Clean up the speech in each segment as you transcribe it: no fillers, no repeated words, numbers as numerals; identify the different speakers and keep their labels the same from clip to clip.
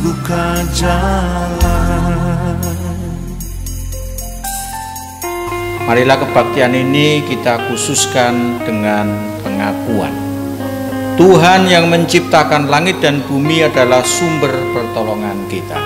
Speaker 1: buka jalan.
Speaker 2: Marilah kebaktian ini kita khususkan dengan pengakuan. Tuhan yang menciptakan langit dan bumi adalah sumber pertolongan kita.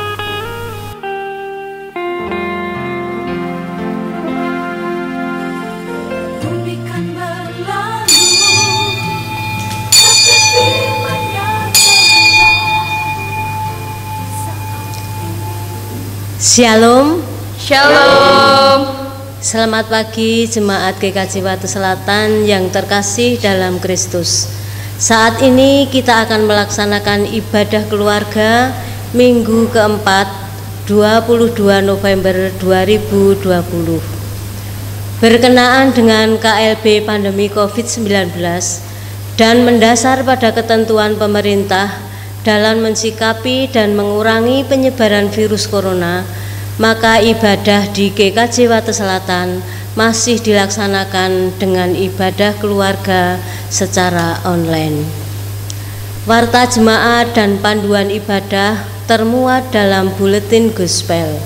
Speaker 3: Shalom.
Speaker 4: Shalom.
Speaker 3: Selamat pagi Jemaat GKJ Watu Selatan yang terkasih dalam Kristus. Saat ini kita akan melaksanakan ibadah keluarga Minggu keempat 22 November 2020. Berkenaan dengan KLB pandemi COVID-19 dan mendasar pada ketentuan pemerintah dalam mensikapi dan mengurangi penyebaran virus corona, maka ibadah di GKJ Watu Selatan masih dilaksanakan dengan ibadah keluarga secara online. Warta jemaat dan panduan ibadah termuat dalam buletin gospel.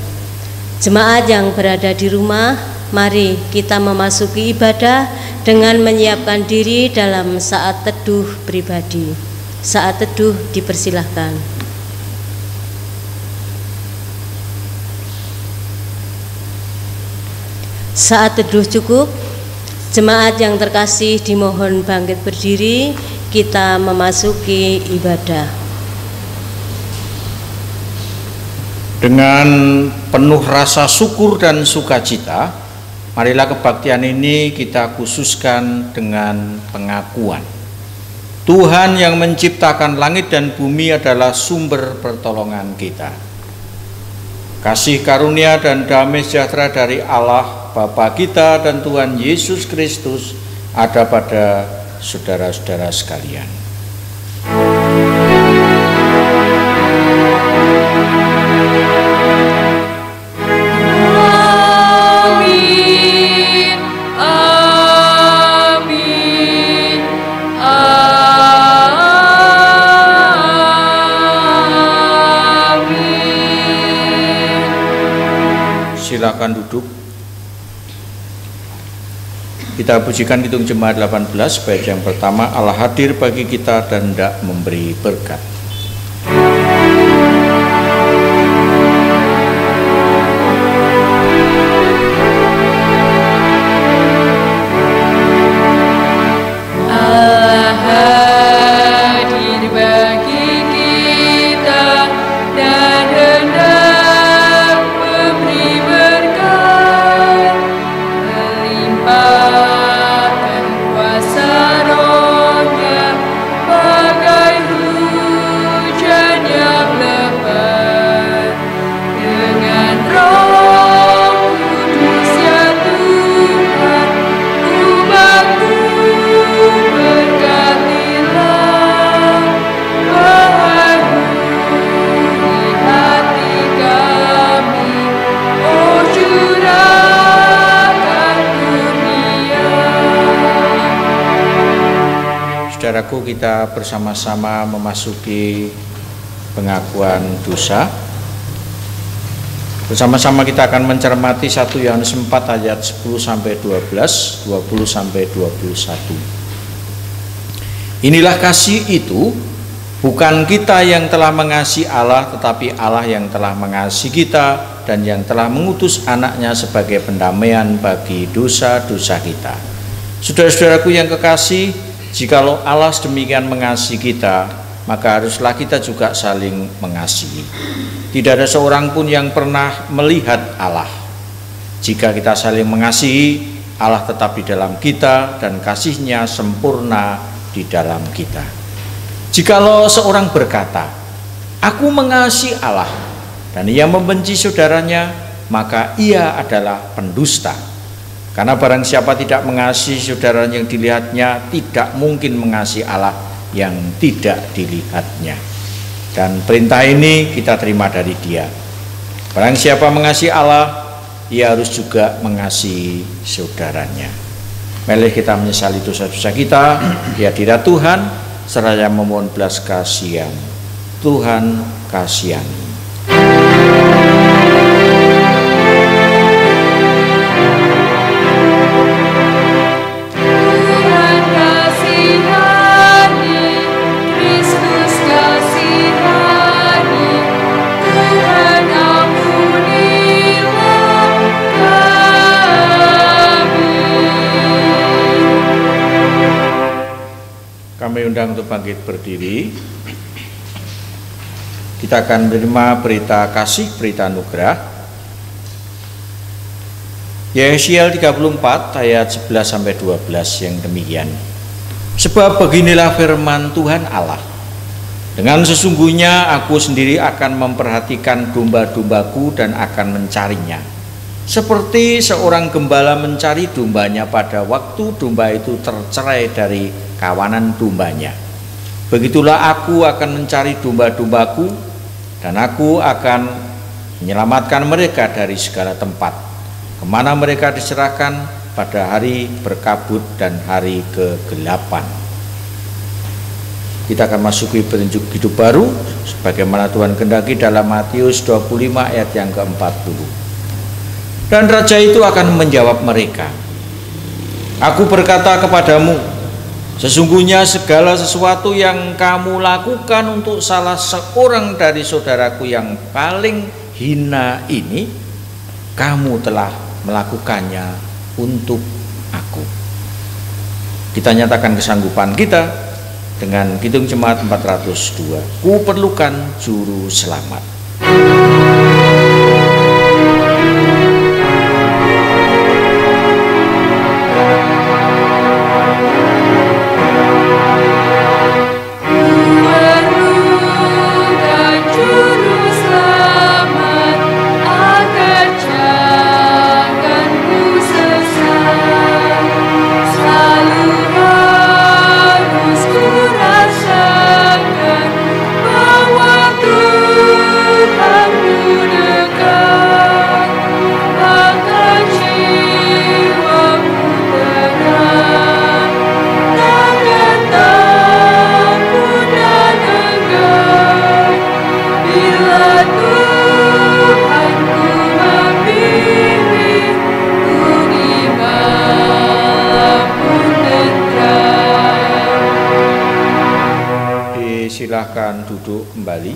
Speaker 3: Jemaat yang berada di rumah, mari kita memasuki ibadah dengan menyiapkan diri dalam saat teduh pribadi. Saat teduh dipersilahkan. Saat teduh cukup, jemaat yang terkasih dimohon bangkit berdiri, kita memasuki ibadah.
Speaker 2: Dengan penuh rasa syukur dan sukacita, marilah kebaktian ini kita khususkan dengan pengakuan. Tuhan yang menciptakan langit dan bumi adalah sumber pertolongan kita. Kasih karunia dan damai sejahtera dari Allah Bapa kita dan Tuhan Yesus Kristus ada pada saudara-saudara sekalian.
Speaker 4: Amin. Amin. Amin.
Speaker 2: Silakan duduk. Kita pujikan Kidung Jemaat 18, bait yang pertama, Allah hadir bagi kita dan hendak memberi berkat.
Speaker 4: Allah hadir bagi kita dan hendak memberi berkat melimpah.
Speaker 2: Saudaraku, kita bersama-sama memasuki pengakuan dosa. Bersama-sama kita akan mencermati 1 Yohanes 4 ayat 10 sampai 12, 20 sampai 21. Inilah kasih itu, bukan kita yang telah mengasihi Allah, tetapi Allah yang telah mengasihi kita dan yang telah mengutus anaknya sebagai pendamaian bagi dosa-dosa kita. Saudara-saudaraku yang kekasih, jikalau Allah sedemikian mengasihi kita, maka haruslah kita juga saling mengasihi. Tidak ada seorang pun yang pernah melihat Allah. Jika kita saling mengasihi, Allah tetap di dalam kita dan kasih-Nya sempurna di dalam kita. Jikalau seorang berkata, "Aku mengasihi Allah," dan ia membenci saudaranya, maka ia adalah pendusta. Karena barang siapa tidak mengasihi saudara yang dilihatnya, tidak mungkin mengasihi Allah yang tidak dilihatnya. Dan perintah ini kita terima dari Dia. Barang siapa mengasihi Allah, ia harus juga mengasihi saudaranya. Mari kita menyesali dosa-dosa kita di hadirat Tuhan, seraya memohon belas kasihan. Tuhan kasihani.
Speaker 4: Tuhan kasihani, Kristus kasihani, Tuhan ampunilah kami.
Speaker 2: Kami undang untuk bangkit berdiri. Kita akan menerima berita kasih, berita anugerah. Yesaya 34 ayat 11 sampai 12 yang demikian. Sebab beginilah firman Tuhan Allah. Dengan sesungguhnya aku sendiri akan memperhatikan domba-dombaku dan akan mencarinya. Seperti seorang gembala mencari dombanya pada waktu domba itu tercerai dari kawanan dombanya. Begitulah aku akan mencari domba-dombaku dan aku akan menyelamatkan mereka dari segala tempat, kemana mereka diserahkan pada hari berkabut dan hari kegelapan. Kita akan masuki petunjuk hidup baru sebagaimana Tuhan kehendaki dalam Matius 25 ayat yang ke-40. Dan raja itu akan menjawab mereka, aku berkata kepadamu, sesungguhnya segala sesuatu yang kamu lakukan untuk salah seorang dari saudaraku yang paling hina ini, kamu telah melakukannya untuk aku. Kita nyatakan kesanggupan kita dengan Kidung Jemaat 402. Ku perlukan juru selamat. Silahkan duduk kembali.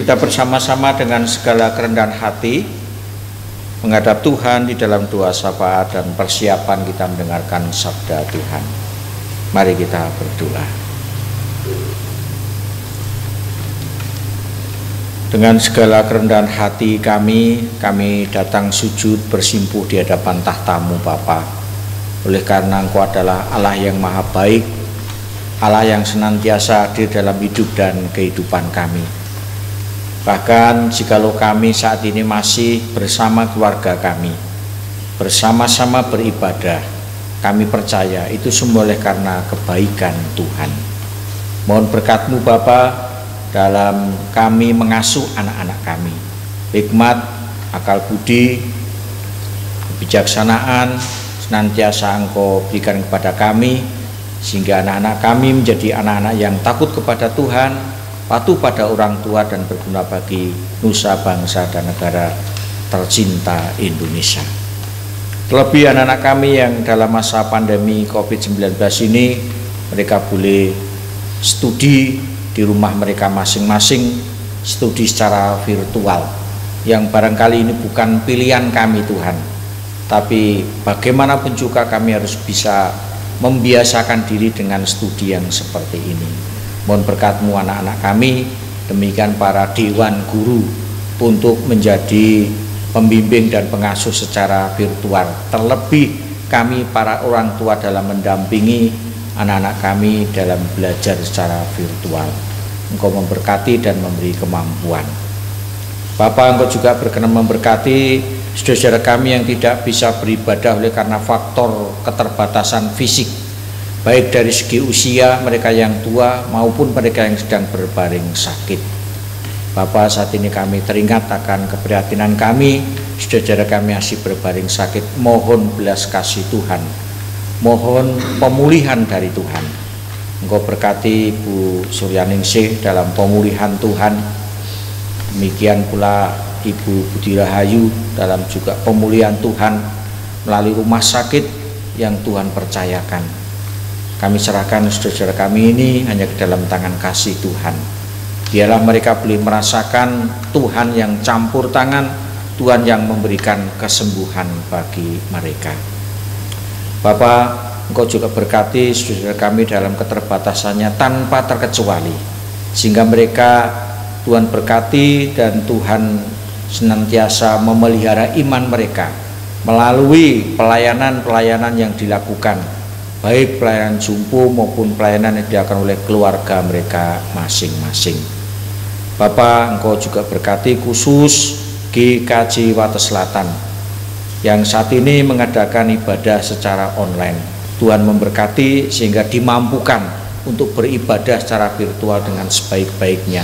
Speaker 2: Kita bersama-sama dengan segala kerendahan hati menghadap Tuhan di dalam doa syafaat dan persiapan kita mendengarkan sabda Tuhan. Mari kita berdoa. Dengan segala kerendahan hati kami datang sujud bersimpuh di hadapan tahta-Mu Bapa. Oleh karena Engkau adalah Allah yang maha baik, Allah yang senantiasa hadir dalam hidup dan kehidupan kami. Bahkan jikalau kami saat ini masih bersama keluarga kami, bersama-sama beribadah, kami percaya itu semua oleh karena kebaikan Tuhan. Mohon berkat-Mu Bapa dalam kami mengasuh anak-anak kami. Hikmat, akal budi, kebijaksanaan senantiasa Engkau berikan kepada kami, sehingga anak-anak kami menjadi anak-anak yang takut kepada Tuhan, patuh pada orang tua dan berguna bagi nusa, bangsa dan negara tercinta Indonesia. Terlebih anak-anak kami yang dalam masa pandemi COVID-19 ini, mereka boleh studi di rumah mereka masing-masing, studi secara virtual, yang barangkali ini bukan pilihan kami Tuhan, tapi bagaimanapun juga kami harus bisa membiasakan diri dengan studi yang seperti ini. Mohon berkat-Mu anak-anak kami, demikian para dewan guru untuk menjadi pembimbing dan pengasuh secara virtual. Terlebih kami para orang tua dalam mendampingi anak-anak kami dalam belajar secara virtual. Engkau memberkati dan memberi kemampuan. Bapa, Engkau juga berkenan memberkati saudara kami yang tidak bisa beribadah oleh karena faktor keterbatasan fisik, baik dari segi usia mereka yang tua maupun mereka yang sedang berbaring sakit. Bapa, saat ini kami teringat akan keprihatinan kami, saudara kami masih berbaring sakit. Mohon belas kasih Tuhan, mohon pemulihan dari Tuhan. Engkau berkati Bu Suryaningsih dalam pemulihan Tuhan. Demikian pula Ibu Budi Rahayu dalam juga pemulihan Tuhan melalui rumah sakit yang Tuhan percayakan. Kami serahkan saudara kami ini hanya ke dalam tangan kasih Tuhan. Biarlah mereka boleh merasakan Tuhan yang campur tangan, Tuhan yang memberikan kesembuhan bagi mereka. Bapak, Engkau juga berkati saudara kami dalam keterbatasannya tanpa terkecuali, sehingga mereka Tuhan berkati dan Tuhan senantiasa memelihara iman mereka melalui pelayanan-pelayanan yang dilakukan, baik pelayanan jumbo maupun pelayanan yang dilakukan oleh keluarga mereka masing-masing. Bapak, Engkau juga berkati khusus GKJ Wates Selatan yang saat ini mengadakan ibadah secara online. Tuhan memberkati sehingga dimampukan untuk beribadah secara virtual dengan sebaik-baiknya.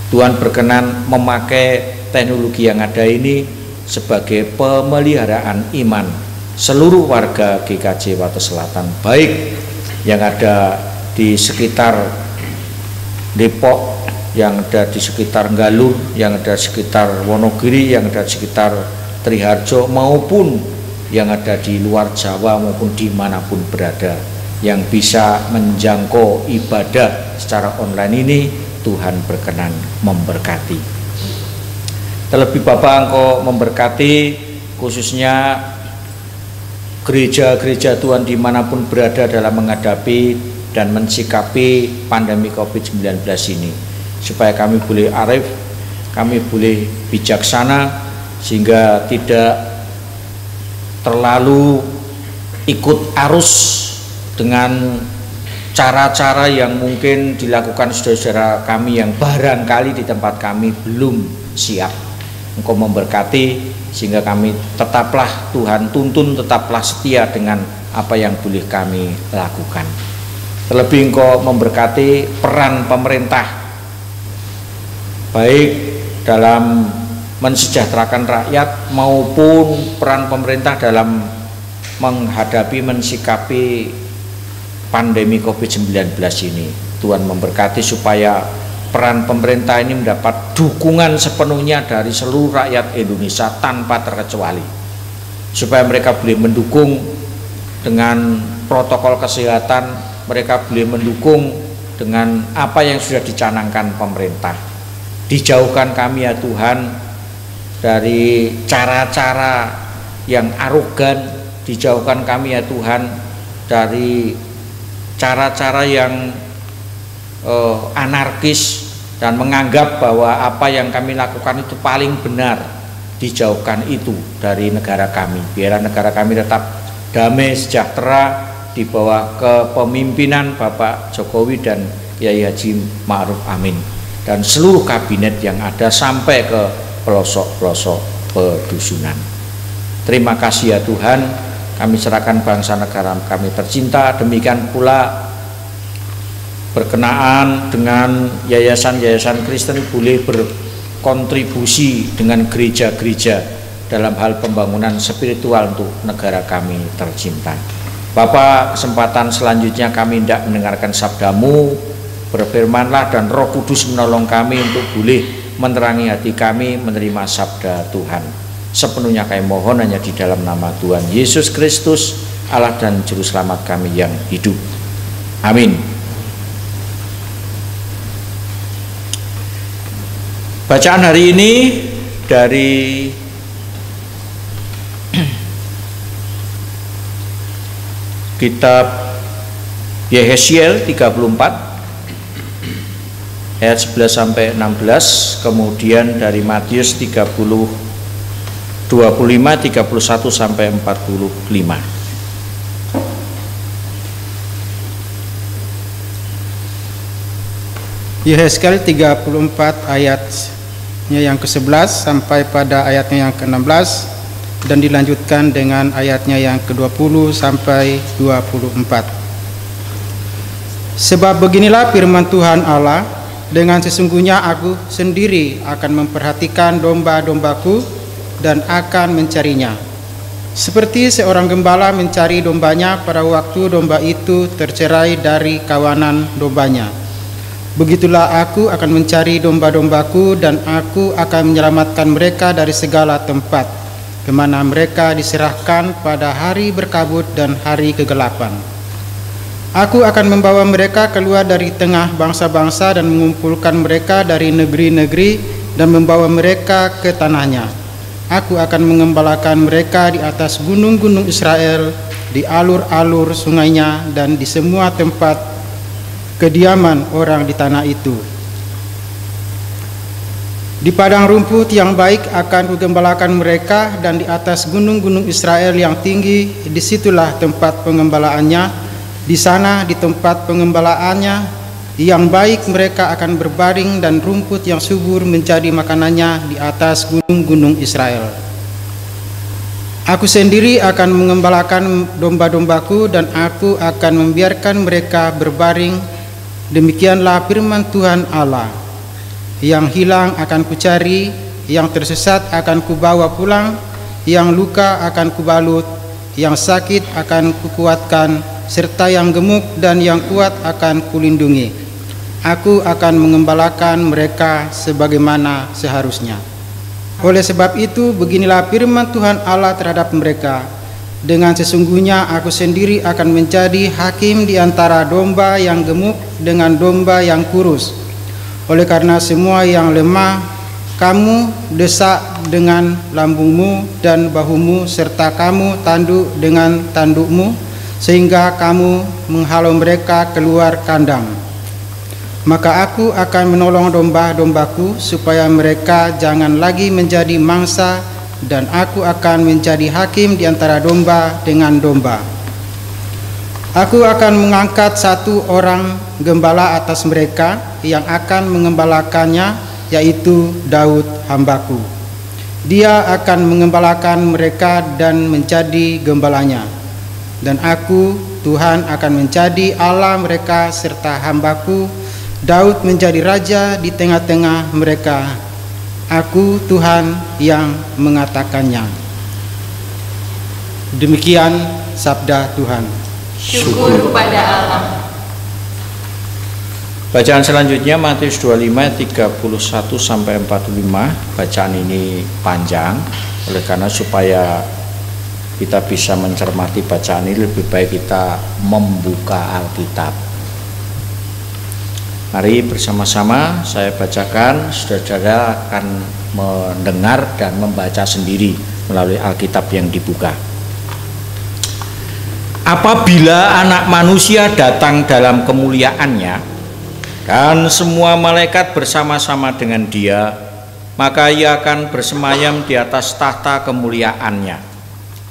Speaker 2: Tuhan berkenan memakai teknologi yang ada ini sebagai pemeliharaan iman seluruh warga GKJ Wates Selatan, baik yang ada di sekitar Depok, yang ada di sekitar Galur, yang ada di sekitar Wonogiri, yang ada di sekitar Triharjo, maupun yang ada di luar Jawa maupun dimanapun berada, yang bisa menjangkau ibadah secara online ini. Tuhan berkenan memberkati. Terlebih Bapak, Engkau memberkati khususnya gereja-gereja Tuhan dimanapun berada dalam menghadapi dan mensikapi pandemi COVID-19 ini, supaya kami boleh arif, kami boleh bijaksana, sehingga tidak terlalu ikut arus dengan cara-cara yang mungkin dilakukan saudara-saudara kami yang barangkali di tempat kami belum siap. Engkau memberkati sehingga kami tetaplah Tuhan tuntun, tetaplah setia dengan apa yang boleh kami lakukan. Terlebih Engkau memberkati peran pemerintah, baik dalam mensejahterakan rakyat maupun peran pemerintah dalam menghadapi, mensikapi pandemi COVID-19 ini. Tuhan memberkati supaya peran pemerintah ini mendapat dukungan sepenuhnya dari seluruh rakyat Indonesia tanpa terkecuali, supaya mereka boleh mendukung dengan protokol kesehatan, mereka boleh mendukung dengan apa yang sudah dicanangkan pemerintah. Dijauhkan kami ya Tuhan dari cara-cara yang arogan, dijauhkan kami ya Tuhan dari cara-cara yang anarkis dan menganggap bahwa apa yang kami lakukan itu paling benar. Dijauhkan itu dari negara kami. Biar negara kami tetap damai sejahtera di bawah kepemimpinan Bapak Jokowi dan Kyai Haji Ma'ruf Amin dan seluruh kabinet yang ada sampai ke pelosok-pelosok pedusunan. Terima kasih ya Tuhan, kami serahkan bangsa negara kami tercinta. Demikian pula berkenaan dengan yayasan-yayasan Kristen boleh berkontribusi dengan gereja-gereja dalam hal pembangunan spiritual untuk negara kami tercinta. Bapak, kesempatan selanjutnya kami hendak mendengarkan sabdamu. Berfirmanlah dan Roh Kudus menolong kami untuk boleh menerangi hati kami menerima sabda Tuhan. Sepenuhnya kami mohon hanya di dalam nama Tuhan Yesus Kristus, Allah dan Juru Selamat kami yang hidup. Amin. Bacaan hari ini dari kitab Yehezkiel 34 ayat 11 sampai 16, kemudian dari Matius 25 31 sampai 45.
Speaker 5: Yehezkiel 34 ayatnya yang ke-11 sampai pada ayatnya yang ke-16 dan dilanjutkan dengan ayatnya yang ke-20 sampai 24. Sebab beginilah firman Tuhan Allah, dengan sesungguhnya aku sendiri akan memperhatikan domba-dombaku dan akan mencarinya. Seperti seorang gembala mencari dombanya pada waktu domba itu tercerai dari kawanan dombanya, begitulah aku akan mencari domba-dombaku, dan aku akan menyelamatkan mereka dari segala tempat kemana mereka diserahkan pada hari berkabut dan hari kegelapan. Aku akan membawa mereka keluar dari tengah bangsa-bangsa dan mengumpulkan mereka dari negeri-negeri dan membawa mereka ke tanahnya. Aku akan mengembalakan mereka di atas gunung-gunung Israel, di alur-alur sungainya, dan di semua tempat kediaman orang di tanah itu. Di padang rumput yang baik akan kugembalakan mereka, dan di atas gunung-gunung Israel yang tinggi, disitulah tempat pengembalaannya. Di sana, di tempat pengembalaannya yang baik, mereka akan berbaring, dan rumput yang subur menjadi makanannya di atas gunung-gunung Israel. Aku sendiri akan mengembalakan domba-dombaku, dan aku akan membiarkan mereka berbaring. Demikianlah firman Tuhan Allah. Yang hilang akan kucari, yang tersesat akan kubawa pulang, yang luka akan kubalut, yang sakit akan kukuatkan, serta yang gemuk dan yang kuat akan kulindungi. Aku akan mengembalakan mereka sebagaimana seharusnya. Oleh sebab itu, beginilah firman Tuhan Allah terhadap mereka. Dengan sesungguhnya aku sendiri akan menjadi hakim di antara domba yang gemuk dengan domba yang kurus. Oleh karena semua yang lemah kamu desak dengan lambungmu dan bahumu, serta kamu tanduk dengan tandukmu, sehingga kamu menghalau mereka keluar kandang. Maka aku akan menolong domba-dombaku supaya mereka jangan lagi menjadi mangsa, dan aku akan menjadi hakim di antara domba dengan domba. Aku akan mengangkat satu orang gembala atas mereka yang akan mengembalakannya, yaitu Daud hambaku. Dia akan mengembalakan mereka dan menjadi gembalanya. Dan aku, Tuhan, akan menjadi Allah mereka, serta hambaku Daud menjadi raja di tengah-tengah mereka. Aku, Tuhan, yang mengatakannya. Demikian sabda Tuhan.
Speaker 4: Syukur kepada Allah.
Speaker 2: Bacaan selanjutnya Matius 25 31 sampai 45. Bacaan ini panjang, oleh karena supaya kita bisa mencermati bacaan ini, lebih baik kita membuka Alkitab. Mari bersama-sama saya bacakan, saudara-saudara akan mendengar dan membaca sendiri melalui Alkitab yang dibuka. Apabila Anak Manusia datang dalam kemuliaannya dan semua malaikat bersama-sama dengan Dia, maka Ia akan bersemayam di atas tahta kemuliaannya.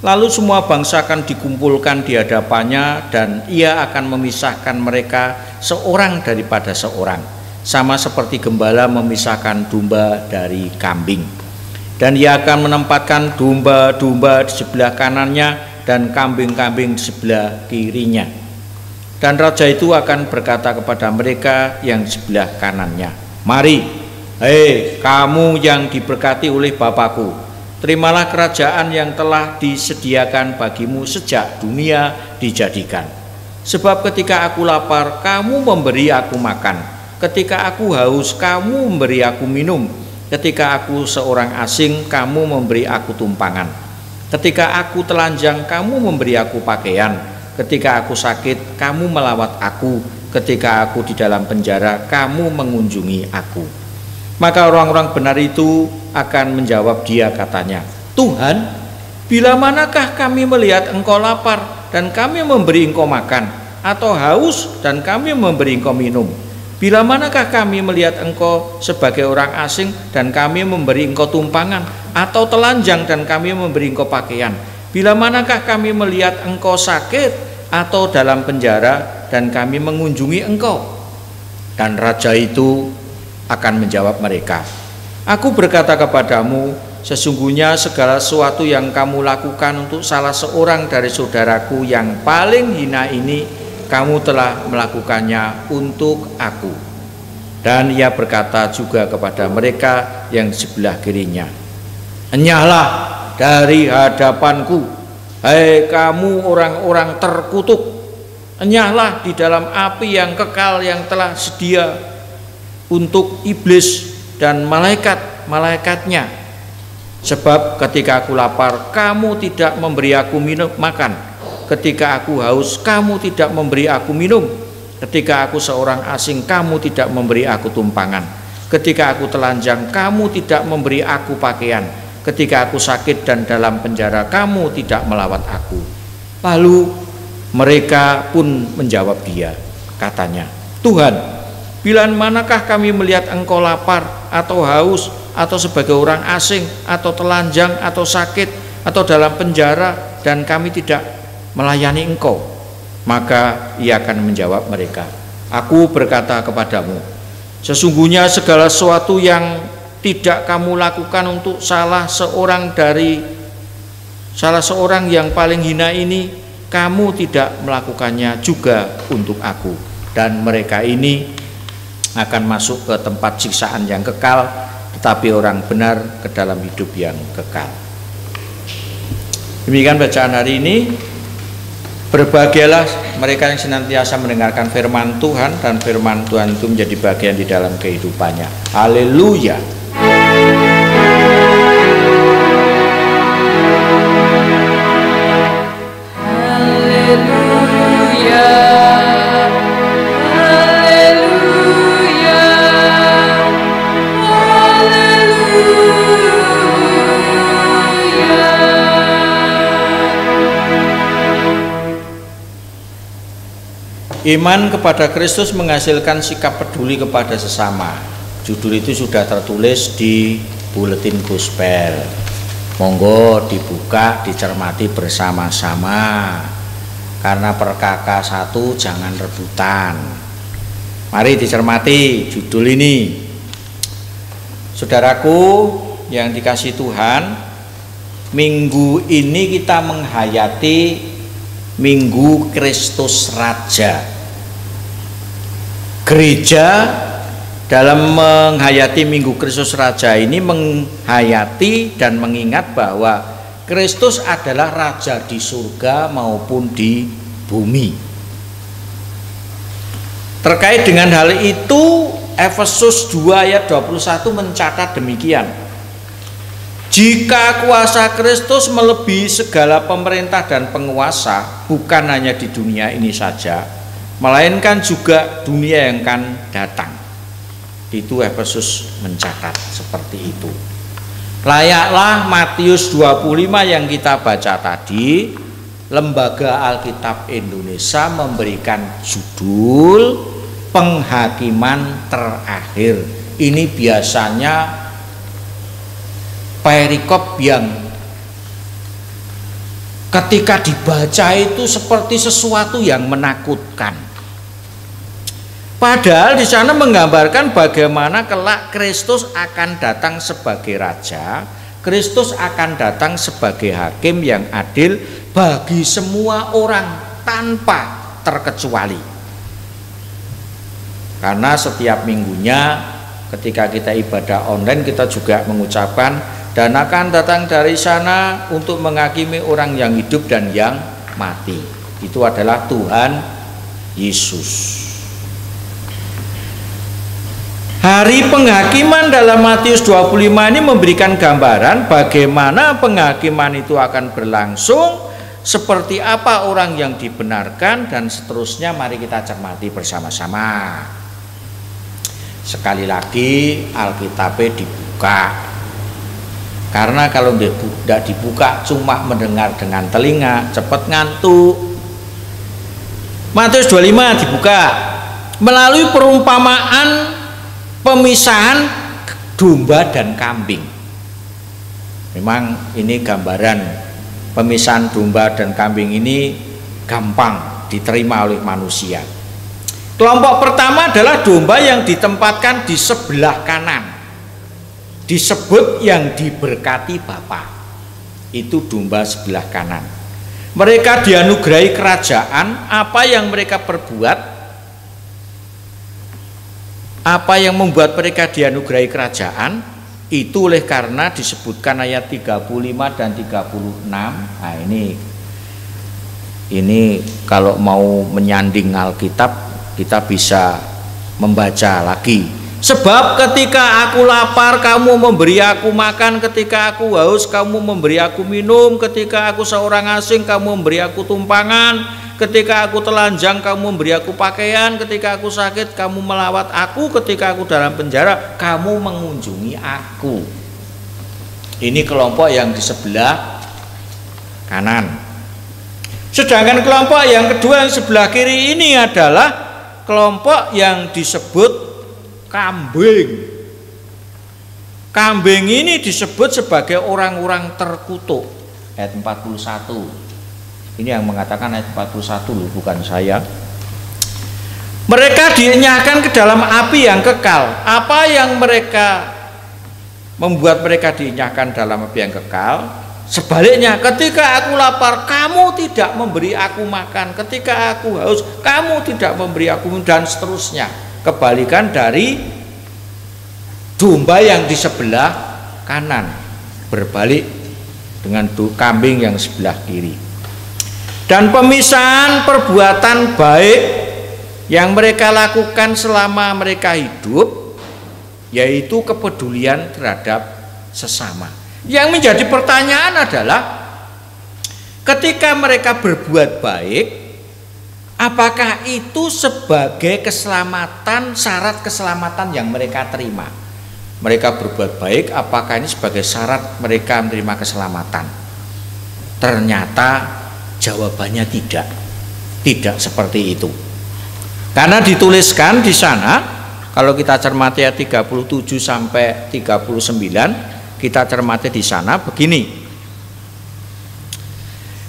Speaker 2: Lalu semua bangsa akan dikumpulkan di hadapannya, dan Ia akan memisahkan mereka seorang daripada seorang, sama seperti gembala memisahkan domba dari kambing. Dan Ia akan menempatkan domba-domba di sebelah kanannya dan kambing-kambing di sebelah kirinya. Dan raja itu akan berkata kepada mereka yang di sebelah kanannya, "Mari, hei kamu yang diberkati oleh Bapakku, terimalah kerajaan yang telah disediakan bagimu sejak dunia dijadikan. Sebab ketika aku lapar, kamu memberi aku makan. Ketika aku haus, kamu memberi aku minum. Ketika aku seorang asing, kamu memberi aku tumpangan. Ketika aku telanjang, kamu memberi aku pakaian. Ketika aku sakit, kamu melawat aku. Ketika aku di dalam penjara, kamu mengunjungi aku." Maka orang-orang benar itu akan menjawab dia, katanya, "Tuhan, bila manakah kami melihat engkau lapar dan kami memberi engkau makan, atau haus dan kami memberi engkau minum? Bila manakah kami melihat engkau sebagai orang asing dan kami memberi engkau tumpangan, atau telanjang dan kami memberi engkau pakaian? Bila manakah kami melihat engkau sakit atau dalam penjara dan kami mengunjungi engkau?" Dan raja itu akan menjawab mereka, "Aku berkata kepadamu, sesungguhnya segala sesuatu yang kamu lakukan untuk salah seorang dari saudaraku yang paling hina ini, kamu telah melakukannya untuk aku." Dan ia berkata juga kepada mereka yang di sebelah kirinya, "Enyahlah dari hadapanku, Hai kamu orang-orang terkutuk, enyahlah di dalam api yang kekal yang telah sedia untuk iblis dan malaikat-malaikatnya. Sebab ketika aku lapar, kamu tidak memberi aku makan. Ketika aku haus, kamu tidak memberi aku minum. Ketika aku seorang asing, kamu tidak memberi aku tumpangan. Ketika aku telanjang, kamu tidak memberi aku pakaian. Ketika aku sakit dan dalam penjara, kamu tidak melawat aku. Lalu mereka pun menjawab dia, katanya, Tuhan, bila manakah kami melihat engkau lapar atau haus atau sebagai orang asing atau telanjang atau sakit atau dalam penjara dan kami tidak melayani engkau? Maka ia akan menjawab mereka, aku berkata kepadamu, sesungguhnya segala sesuatu yang tidak kamu lakukan untuk salah seorang yang paling hina ini, kamu tidak melakukannya juga untuk aku. Dan mereka ini akan masuk ke tempat siksaan yang kekal, tetapi orang benar ke dalam hidup yang kekal. Demikian bacaan hari ini. Berbahagialah mereka yang senantiasa mendengarkan firman Tuhan, dan firman Tuhan itu menjadi bagian di dalam kehidupannya. Haleluya. Iman kepada Kristus menghasilkan sikap peduli kepada sesama. Judul itu sudah tertulis di buletin gospel. Monggo dibuka, dicermati bersama-sama. Karena perkaka 1 jangan rebutan. Mari dicermati judul ini. Saudaraku yang dikasihi Tuhan, minggu ini kita menghayati Minggu Kristus Raja. Gereja dalam menghayati Minggu Kristus Raja ini menghayati dan mengingat bahwa Kristus adalah Raja di surga maupun di bumi. Terkait dengan hal itu, Efesus 2 ayat 21 mencatat demikian. Jika kuasa Kristus melebihi segala pemerintah dan penguasa, bukan hanya di dunia ini saja, melainkan juga dunia yang akan datang. Itu Efesus mencatat seperti itu. Layaklah Matius 25 yang kita baca tadi, Lembaga Alkitab Indonesia memberikan judul Penghakiman Terakhir. Ini biasanya perikop yang ketika dibaca itu seperti sesuatu yang menakutkan. Padahal di sana menggambarkan bagaimana kelak Kristus akan datang sebagai raja, Kristus akan datang sebagai hakim yang adil bagi semua orang tanpa terkecuali. Karena setiap minggunya ketika kita ibadah online kita juga mengucapkan, dan akan datang dari sana untuk menghakimi orang yang hidup dan yang mati. Itu adalah Tuhan Yesus. Hari penghakiman dalam Matius 25 ini memberikan gambaran bagaimana penghakiman itu akan berlangsung, seperti apa orang yang dibenarkan, dan seterusnya. Mari kita cermati bersama-sama. Sekali lagi Alkitabnya dibuka. Karena kalau tidak dibuka cuma mendengar dengan telinga, cepat ngantuk. Matius 25 dibuka melalui perumpamaan pemisahan domba dan kambing. Memang ini gambaran pemisahan domba dan kambing ini gampang diterima oleh manusia. Kelompok pertama adalah domba yang ditempatkan di sebelah kanan, disebut yang diberkati Bapa. Itu domba sebelah kanan. Mereka dianugerahi kerajaan. Apa yang mereka perbuat, apa yang membuat mereka dianugerahi kerajaan, itu oleh karena disebutkan ayat 35 dan 36. Nah, ini Ini kalau mau menyanding Alkitab, kita bisa membaca lagi. Sebab ketika aku lapar, kamu memberi aku makan, ketika aku haus, kamu memberi aku minum, ketika aku seorang asing, kamu memberi aku tumpangan, ketika aku telanjang, kamu memberi aku pakaian, ketika aku sakit, kamu melawat aku, ketika aku dalam penjara, kamu mengunjungi aku. Ini kelompok yang di sebelah kanan. Sedangkan kelompok yang kedua yang sebelah kiri ini adalah kelompok yang disebut kambing. Kambing ini disebut sebagai orang-orang terkutuk. Ayat 41. Ini yang mengatakan ayat 41 loh, bukan saya. Mereka dienyahkan ke dalam api yang kekal. Apa yang mereka membuat mereka dienyahkan dalam api yang kekal? Sebaliknya, ketika aku lapar, kamu tidak memberi aku makan. Ketika aku haus, kamu tidak memberi aku minum, dan seterusnya. Kebalikan dari domba yang di sebelah kanan, berbalik dengan kambing yang sebelah kiri. Dan pemisahan perbuatan baik yang mereka lakukan selama mereka hidup, yaitu kepedulian terhadap sesama. Yang menjadi pertanyaan adalah, ketika mereka berbuat baik, apakah itu sebagai keselamatan, syarat keselamatan yang mereka terima? Mereka berbuat baik, apakah ini sebagai syarat mereka menerima keselamatan? Ternyata jawabannya tidak. Tidak seperti itu. Karena dituliskan di sana, kalau kita cermati ayat 37 sampai 39, kita cermati di sana begini.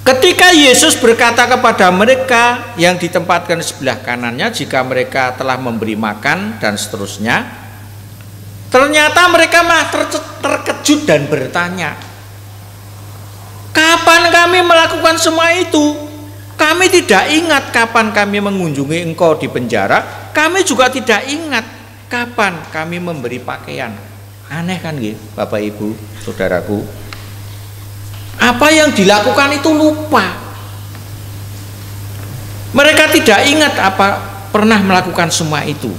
Speaker 2: Ketika Yesus berkata kepada mereka yang ditempatkan di sebelah kanannya, jika mereka telah memberi makan dan seterusnya, ternyata mereka malah terkejut dan bertanya, kapan kami melakukan semua itu? Kami tidak ingat kapan kami mengunjungi engkau di penjara. Kami juga tidak ingat kapan kami memberi pakaian. Aneh kan gitu, Bapak Ibu, Saudaraku. Apa yang dilakukan itu lupa. Mereka tidak ingat apa pernah melakukan semua itu.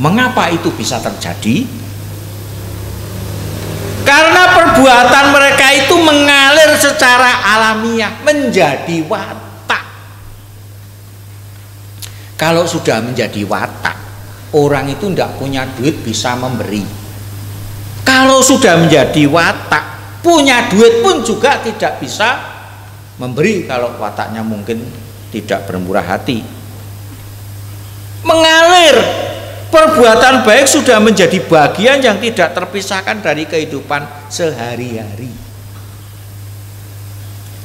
Speaker 2: Mengapa itu bisa terjadi? Karena perbuatan mereka itu mengalir secara alamiah, menjadi watak. Kalau sudah menjadi watak, orang itu tidak punya duit bisa memberi. Kalau sudah menjadi watak, punya duit pun juga tidak bisa memberi kalau wataknya mungkin tidak bermurah hati. Mengalir, perbuatan baik sudah menjadi bagian yang tidak terpisahkan dari kehidupan sehari-hari.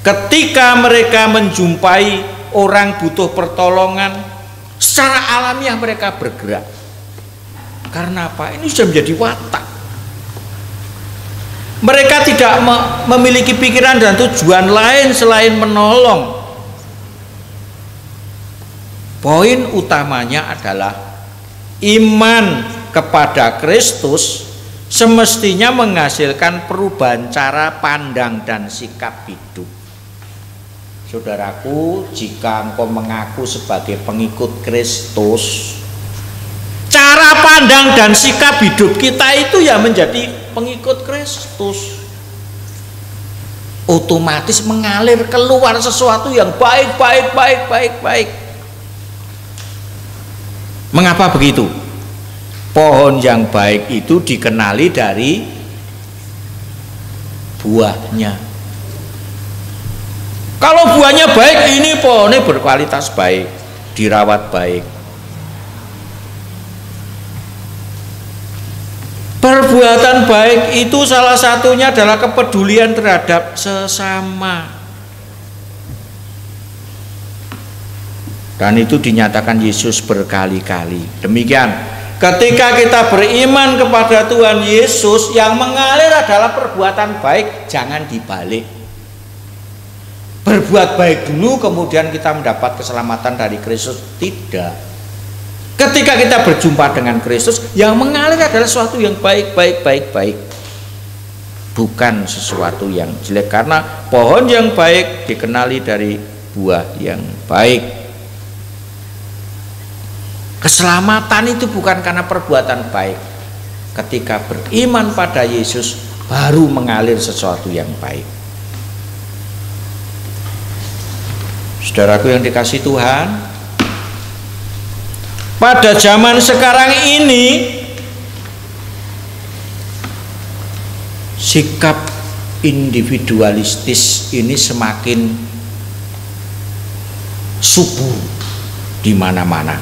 Speaker 2: Ketika mereka menjumpai orang butuh pertolongan, secara alamiah mereka bergerak. Karena apa? Ini sudah menjadi watak. Mereka tidak memiliki pikiran dan tujuan lain selain menolong. Poin utamanya adalah iman kepada Kristus semestinya menghasilkan perubahan cara pandang dan sikap hidup. Saudaraku, jika engkau mengaku sebagai pengikut Kristus, cara pandang dan sikap hidup kita itu ya menjadi pengikut Kristus. Otomatis mengalir keluar sesuatu yang baik. Mengapa begitu? Pohon yang baik itu dikenali dari buahnya. Kalau buahnya baik, ini pohonnya berkualitas baik, dirawat baik. Perbuatan baik itu salah satunya adalah kepedulian terhadap sesama. Dan itu dinyatakan Yesus berkali-kali. Demikian, ketika kita beriman kepada Tuhan Yesus, yang mengalir adalah perbuatan baik, jangan dibalik. Berbuat baik dulu kemudian kita mendapat keselamatan dari Kristus, tidak. Ketika kita berjumpa dengan Kristus, yang mengalir adalah sesuatu yang baik. Bukan sesuatu yang jelek. Karena pohon yang baik dikenali dari berbuah yang baik. Keselamatan itu bukan karena perbuatan baik. Ketika beriman pada Yesus baru mengalir sesuatu yang baik. Saudaraku yang dikasihi Tuhan, pada zaman sekarang ini sikap individualistis ini semakin subur di mana-mana.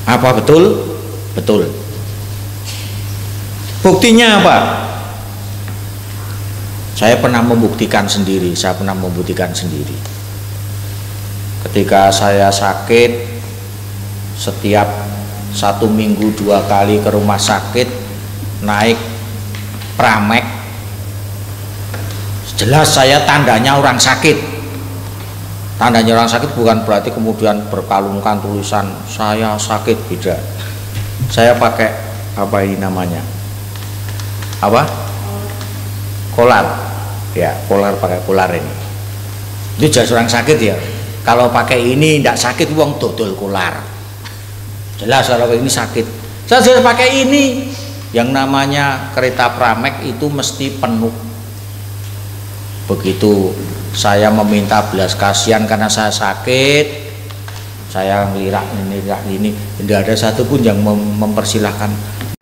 Speaker 2: Apa betul? Betul. Buktinya apa? Saya pernah membuktikan sendiri. Ketika saya sakit, setiap 1 minggu 2 kali ke rumah sakit, naik pramek, jelas saya tandanya orang sakit. Tandanya orang sakit bukan berarti kemudian berkalungkan tulisan saya sakit, tidak. Saya pakai apa ini namanya? Apa? Kolar. Ya, kolar, pakai kolar ini. Ini jelas orang sakit ya. Kalau pakai ini tidak sakit, wong dodol kolar. Jelas kalau ini sakit. Saya sudah pakai ini. Yang namanya kereta pramek itu mesti penuh. Begitu saya meminta belas kasihan karena saya sakit, saya ngelirak ini, tidak ada satupun yang mempersilahkan,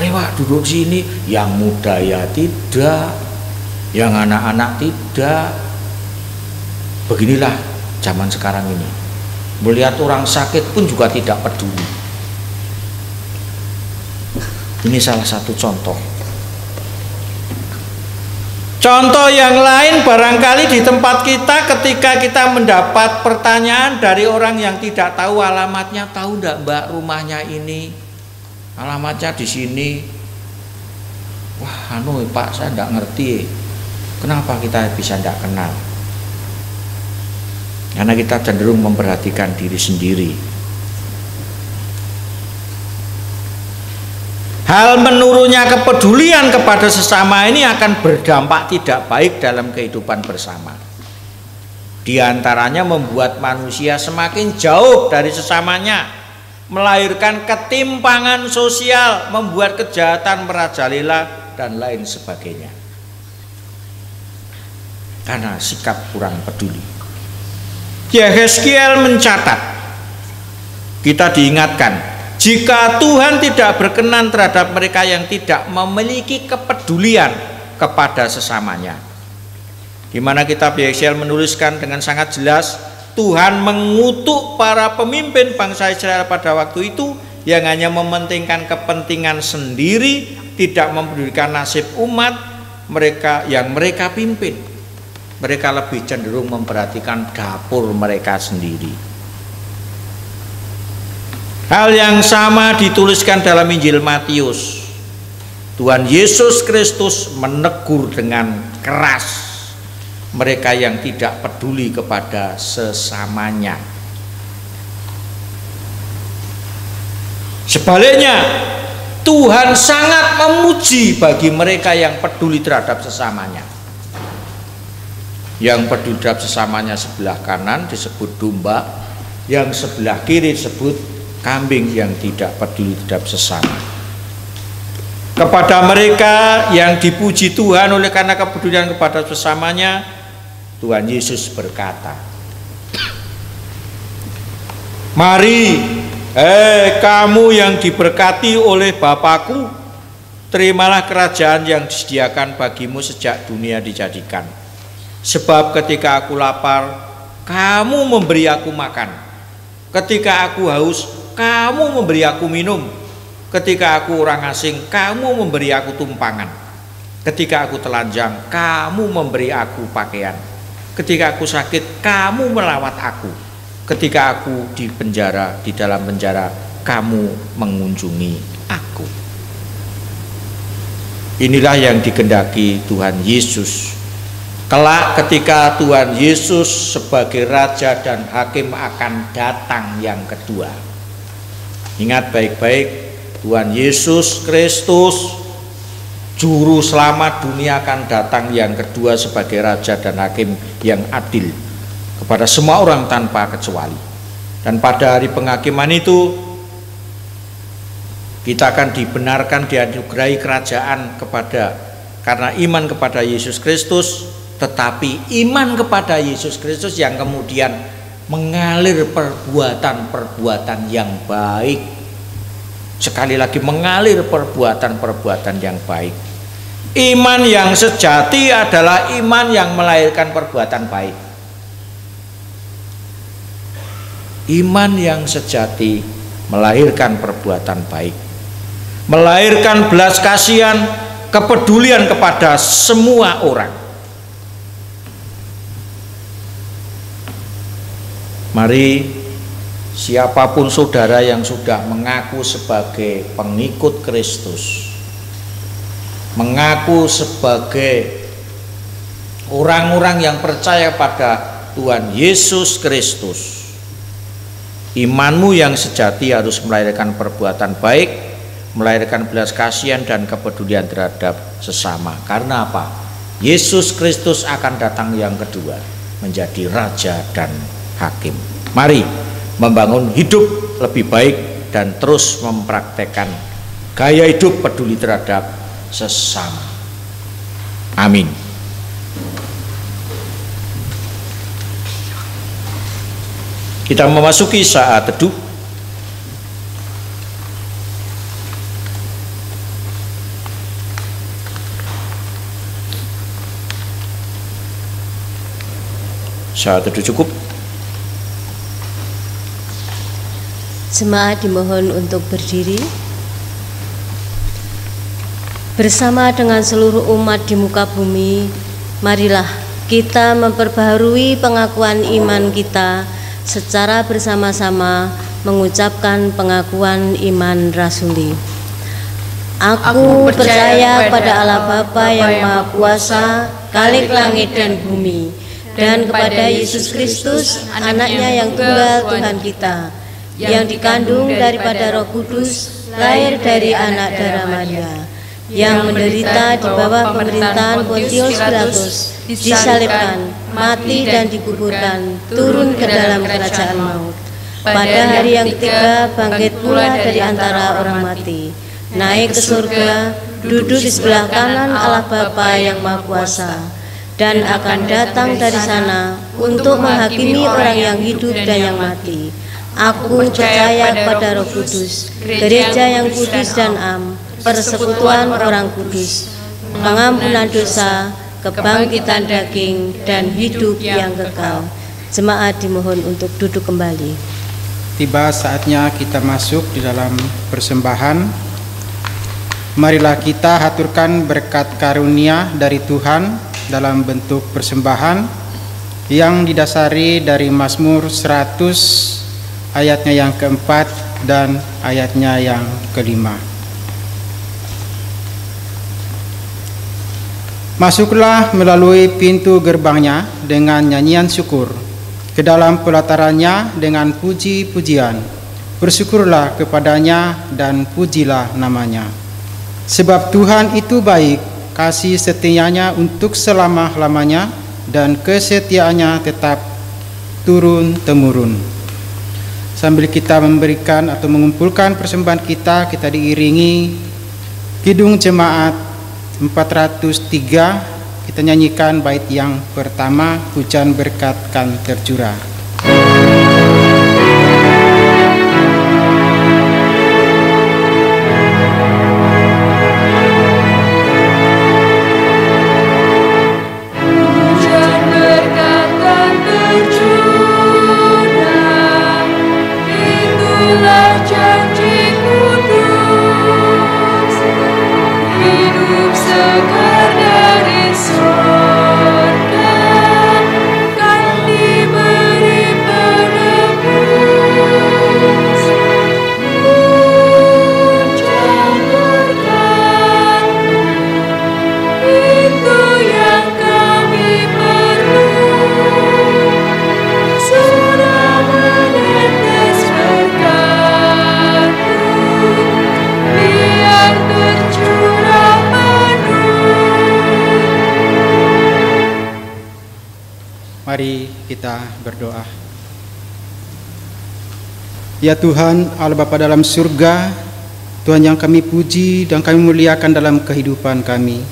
Speaker 2: "Ayo Pak, duduk sini." Yang muda ya tidak, yang anak-anak tidak. Beginilah zaman sekarang ini. Melihat orang sakit pun juga tidak peduli. Ini salah satu contoh. Contoh yang lain barangkali di tempat kita, ketika kita mendapat pertanyaan dari orang yang tidak tahu alamatnya, "Tahu enggak Mbak rumahnya ini? Alamatnya di sini." Wah, Pak, saya enggak ngerti. Kenapa kita bisa enggak kenal? Karena kita cenderung memperhatikan diri sendiri. Hal menurunnya kepedulian kepada sesama ini akan berdampak tidak baik dalam kehidupan bersama. Di antaranya membuat manusia semakin jauh dari sesamanya, melahirkan ketimpangan sosial, membuat kejahatan merajalela dan lain sebagainya. Karena sikap kurang peduli. Yehezkiel mencatat, kita diingatkan, jika Tuhan tidak berkenan terhadap mereka yang tidak memiliki kepedulian kepada sesamanya. Di mana kitab Yehezkiel menuliskan dengan sangat jelas, Tuhan mengutuk para pemimpin bangsa Israel pada waktu itu yang hanya mementingkan kepentingan sendiri, tidak mempedulikan nasib umat mereka yang mereka pimpin. Mereka lebih cenderung memperhatikan dapur mereka sendiri. Hal yang sama dituliskan dalam Injil Matius. Tuhan Yesus Kristus menegur dengan keras mereka yang tidak peduli kepada sesamanya. Sebaliknya, Tuhan sangat memuji bagi mereka yang peduli terhadap sesamanya. Yang peduli terhadap sesamanya sebelah kanan disebut domba, yang sebelah kiri disebut kambing yang tidak peduli terhadap sesama. Kepada mereka yang dipuji Tuhan oleh karena kepedulian kepada sesamanya, Tuhan Yesus berkata, "Mari, kamu yang diberkati oleh Bapakku, terimalah kerajaan yang disediakan bagimu sejak dunia dijadikan. Sebab ketika aku lapar, kamu memberi aku makan. Ketika aku haus, kamu memberi aku minum. Ketika aku orang asing, kamu memberi aku tumpangan. Ketika aku telanjang, kamu memberi aku pakaian. Ketika aku sakit, kamu melawat aku. Ketika aku di penjara, di dalam penjara, kamu mengunjungi aku." Inilah yang dikehendaki Tuhan Yesus. Kelak ketika Tuhan Yesus sebagai Raja dan Hakim akan datang yang kedua. Ingat baik-baik, Tuhan Yesus Kristus, Juru Selamat dunia, akan datang yang kedua sebagai Raja dan Hakim yang adil. kepada semua orang tanpa kecuali. Dan pada hari penghakiman itu kita akan dibenarkan, dianugerahi kerajaan karena iman kepada Yesus Kristus. Tetapi iman kepada Yesus Kristus yang kemudian mengalir perbuatan-perbuatan yang baik. Sekali lagi, mengalir perbuatan-perbuatan yang baik. Iman yang sejati adalah iman yang melahirkan perbuatan baik. Iman yang sejati melahirkan perbuatan baik, melahirkan belas kasihan, kepedulian kepada semua orang. Mari siapapun saudara yang sudah mengaku sebagai pengikut Kristus, mengaku sebagai orang-orang yang percaya pada Tuhan Yesus Kristus, imanmu yang sejati harus melahirkan perbuatan baik, melahirkan belas kasihan dan kepedulian terhadap sesama. Karena apa? Yesus Kristus akan datang yang kedua menjadi Raja dan Hakim. Mari membangun hidup lebih baik dan terus mempraktekkan gaya hidup peduli terhadap sesama. Amin. Kita memasuki saat teduh. Saat teduh cukup.
Speaker 3: Jemaat dimohon untuk berdiri. Bersama dengan seluruh umat di muka bumi, marilah kita memperbaharui pengakuan iman kita secara bersama-sama mengucapkan pengakuan iman rasuli. Aku percaya pada Allah Bapa yang Maha Kuasa, Khalik langit dan bumi, dan kepada Yesus Kristus, Anaknya yang tunggal Tuhan kita, yang dikandung daripada Roh Kudus, lahir dari anak darah Maria, yang menderita di bawah pemerintahan Pontius Pilatus, disalibkan, mati dan dikuburkan, turun ke dalam kerajaan maut. Pada hari yang ketiga bangkit pula dari antara orang mati, naik ke surga, duduk di sebelah kanan Allah Bapa yang Maha Kuasa, dan akan datang dari sana untuk menghakimi orang yang hidup dan yang mati. Aku percaya pada Roh Kudus, gereja yang kudus dan am, persekutuan orang kudus, pengampunan dosa, kebangkitan daging, dan hidup yang kekal. Jemaat dimohon untuk duduk kembali.
Speaker 5: Tiba saatnya kita masuk di dalam persembahan. Marilah kita haturkan berkat karunia dari Tuhan dalam bentuk persembahan yang didasari dari Mazmur 100 ayatnya yang keempat dan ayatnya yang kelima. Masuklah melalui pintu gerbangnya dengan nyanyian syukur, ke dalam pelatarannya dengan puji-pujian. Bersyukurlah kepadanya dan pujilah namanya. Sebab Tuhan itu baik, kasih setianya untuk selama-lamanya, dan kesetiaannya tetap turun-temurun. Sambil kita memberikan atau mengumpulkan persembahan kita diiringi Kidung Jemaat 403, kita nyanyikan bait yang pertama, hujan berkat kan tercurah.
Speaker 4: Segar dari surga kan diberi
Speaker 5: Mari kita berdoa. Ya Tuhan, Allah Bapa dalam surga, Tuhan yang kami puji dan kami muliakan dalam kehidupan kami.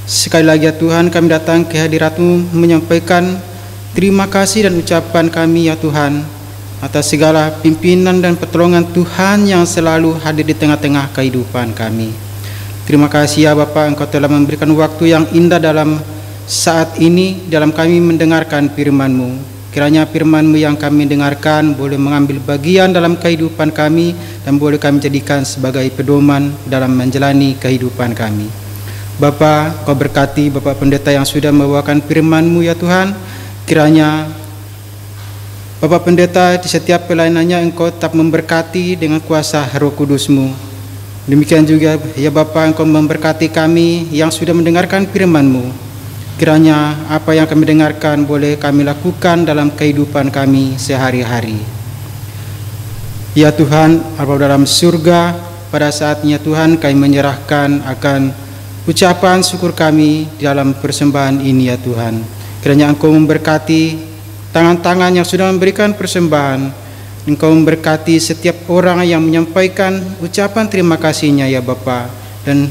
Speaker 5: Sekali lagi ya Tuhan, kami datang ke hadirat-Mu menyampaikan terima kasih dan ucapan kami ya Tuhan atas segala pimpinan dan pertolongan Tuhan yang selalu hadir di tengah-tengah kehidupan kami. Terima kasih ya Bapa, Engkau telah memberikan waktu yang indah dalam saat ini dalam kami mendengarkan firman-Mu. Kiranya firman-Mu yang kami dengarkan boleh mengambil bagian dalam kehidupan kami dan boleh kami jadikan sebagai pedoman dalam menjalani kehidupan kami. Bapa, Kau berkati Bapak Pendeta yang sudah membawakan firman-Mu ya Tuhan. Kiranya Bapak Pendeta di setiap pelayanannya Engkau tetap memberkati dengan kuasa Roh Kudus-Mu. Demikian juga ya Bapa, Engkau memberkati kami yang sudah mendengarkan firman-Mu. Kiranya apa yang kami dengarkan boleh kami lakukan dalam kehidupan kami sehari-hari. Ya Tuhan, Allah dalam surga, pada saatnya Tuhan kami menyerahkan akan ucapan syukur kami dalam persembahan ini ya Tuhan. Kiranya Engkau memberkati tangan-tangan yang sudah memberikan persembahan. Engkau memberkati setiap orang yang menyampaikan ucapan terima kasihnya ya Bapa. Dan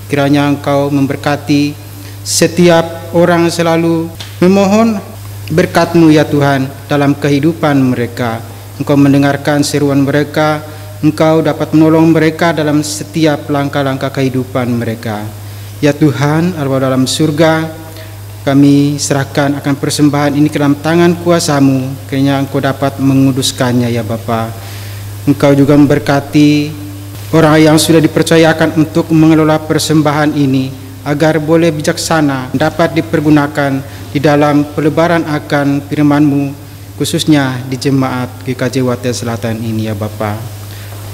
Speaker 5: kiranya Engkau memberkati setiap orang selalu memohon berkat-Mu ya Tuhan dalam kehidupan mereka. Engkau mendengarkan seruan mereka, Engkau dapat menolong mereka dalam setiap langkah-langkah kehidupan mereka. Ya Tuhan, Allah dalam surga, kami serahkan akan persembahan ini ke dalam tangan kuasa-Mu. Kiranya Engkau dapat menguduskannya ya Bapa. Engkau juga memberkati orang yang sudah dipercayakan untuk mengelola persembahan ini, agar boleh bijaksana dapat dipergunakan di dalam pelebaran akan firman-Mu, khususnya di jemaat GKJ Wates Selatan ini ya Bapa.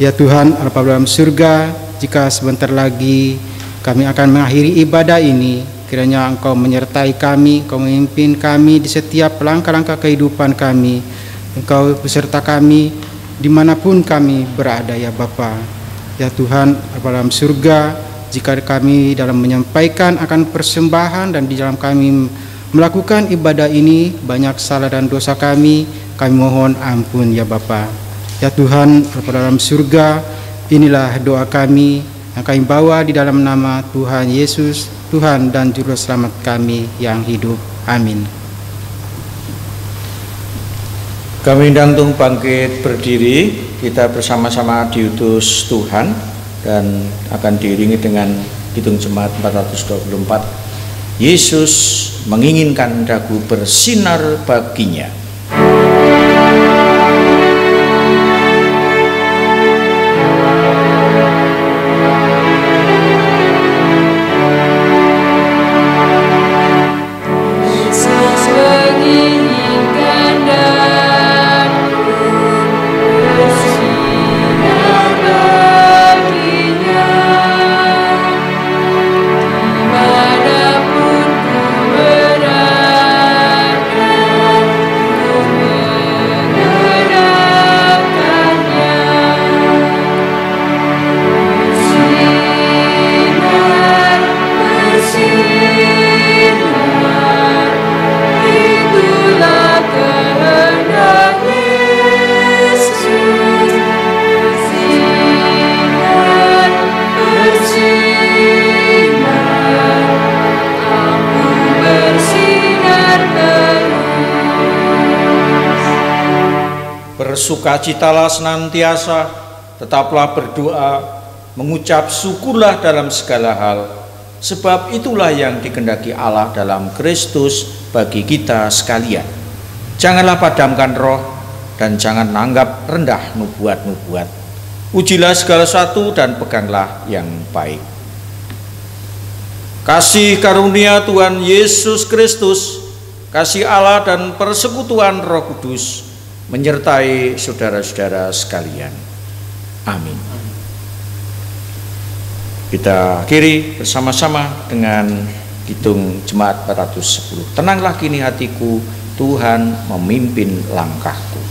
Speaker 5: Ya Tuhan, Allah dalam surga, jika sebentar lagi kami akan mengakhiri ibadah ini, kiranya Engkau menyertai kami, Engkau memimpin kami di setiap langkah-langkah kehidupan kami. Engkau beserta kami dimanapun kami berada ya Bapa. Ya Tuhan, Allah dalam surga, jika kami dalam menyampaikan akan persembahan dan di dalam kami melakukan ibadah ini banyak salah dan dosa kami mohon ampun ya Bapa. Ya Tuhan, Bapa dalam surga, inilah doa kami yang kami bawa di dalam nama Tuhan Yesus, Tuhan dan Juru Selamat kami yang hidup. Amin.
Speaker 2: Kami dantung bangkit berdiri, kita bersama-sama diutus Tuhan dan akan diiringi dengan Kidung Jemaat 424. Yesus menginginkan dagu bersinar baginya. Bersukacitalah senantiasa, tetaplah berdoa, mengucap syukurlah dalam segala hal, sebab itulah yang dikehendaki Allah dalam Kristus bagi kita sekalian. Janganlah padamkan roh dan jangan anggap rendah nubuat-nubuat. Ujilah segala sesuatu dan peganglah yang baik. Kasih karunia Tuhan Yesus Kristus, kasih Allah dan persekutuan Roh Kudus menyertai saudara-saudara sekalian. Amin. Kita akhiri bersama-sama dengan Kidung Jemaat 410. Tenanglah kini hatiku, Tuhan memimpin langkahku.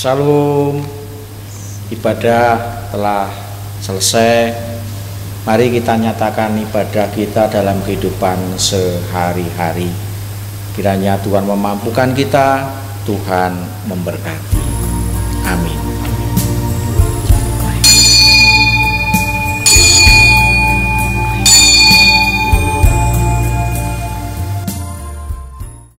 Speaker 2: Salam. Ibadah telah selesai. Mari kita nyatakan ibadah kita dalam kehidupan sehari-hari. Kiranya Tuhan memampukan kita, Tuhan memberkati. Amin.